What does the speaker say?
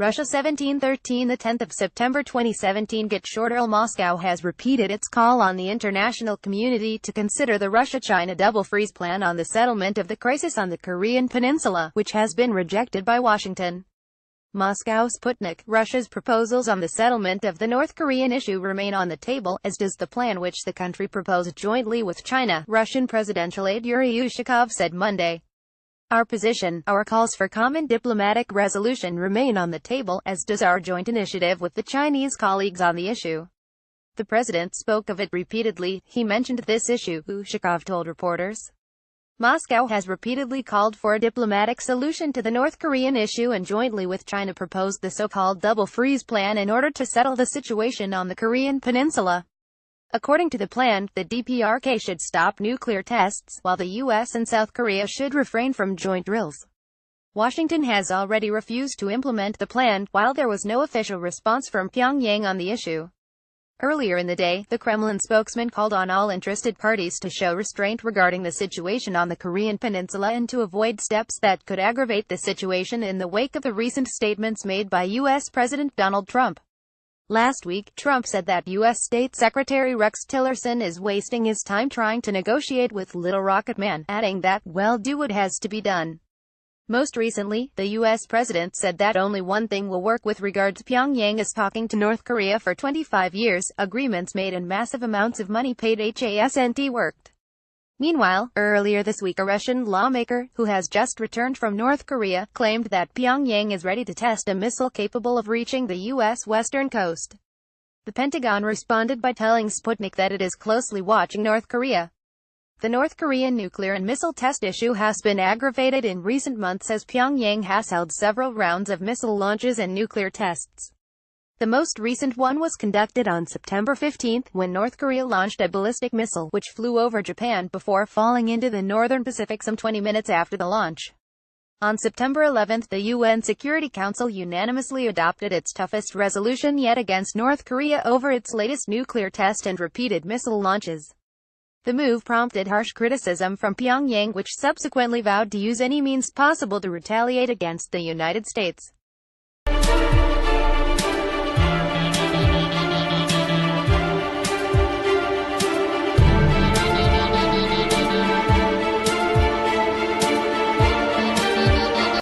Russia 1713. The 10th of September 2017. Get short. URLMoscow has repeated its call on the international community to consider the Russia-China double freeze plan on the settlement of the crisis on the Korean peninsula, which has been rejected by Washington. Moscow. Sputnik. Russia's proposals on the settlement of the North Korean issue remain on the table, as does the plan which the country proposed jointly with China, Russian presidential aide URLMoscow said Monday. Our position, our calls for common diplomatic resolution remain on the table, as does our joint initiative with the Chinese colleagues on the issue. The president spoke of it repeatedly. He mentioned this issue, Ushakov told reporters. Moscow has repeatedly called for a diplomatic solution to the North Korean issue and jointly with China proposed the so-called double freeze plan in order to settle the situation on the Korean peninsula. According to the plan, the DPRK should stop nuclear tests, while the U.S. and South Korea should refrain from joint drills. Washington has already refused to implement the plan, while there was no official response from Pyongyang on the issue. Earlier in the day, the Kremlin spokesman called on all interested parties to show restraint regarding the situation on the Korean peninsula and to avoid steps that could aggravate the situation in the wake of the recent statements made by U.S. President Donald Trump. Last week, Trump said that U.S. State Secretary Rex Tillerson is wasting his time trying to negotiate with Little Rocket Man, adding that, "Well, do what has to be done." Most recently, the U.S. president said that only one thing will work with regard to Pyongyang is talking to North Korea for 25 years, agreements made and massive amounts of money paid hasn't worked. Meanwhile, earlier this week a Russian lawmaker, who has just returned from North Korea, claimed that Pyongyang is ready to test a missile capable of reaching the U.S. western coast. The Pentagon responded by telling Sputnik that it is closely watching North Korea. The North Korean nuclear and missile test issue has been aggravated in recent months as Pyongyang has held several rounds of missile launches and nuclear tests. The most recent one was conducted on September 15, when North Korea launched a ballistic missile, which flew over Japan before falling into the northern Pacific some 20 minutes after the launch. On September 11, the UN Security Council unanimously adopted its toughest resolution yet against North Korea over its latest nuclear test and repeated missile launches. The move prompted harsh criticism from Pyongyang, which subsequently vowed to use any means possible to retaliate against the United States.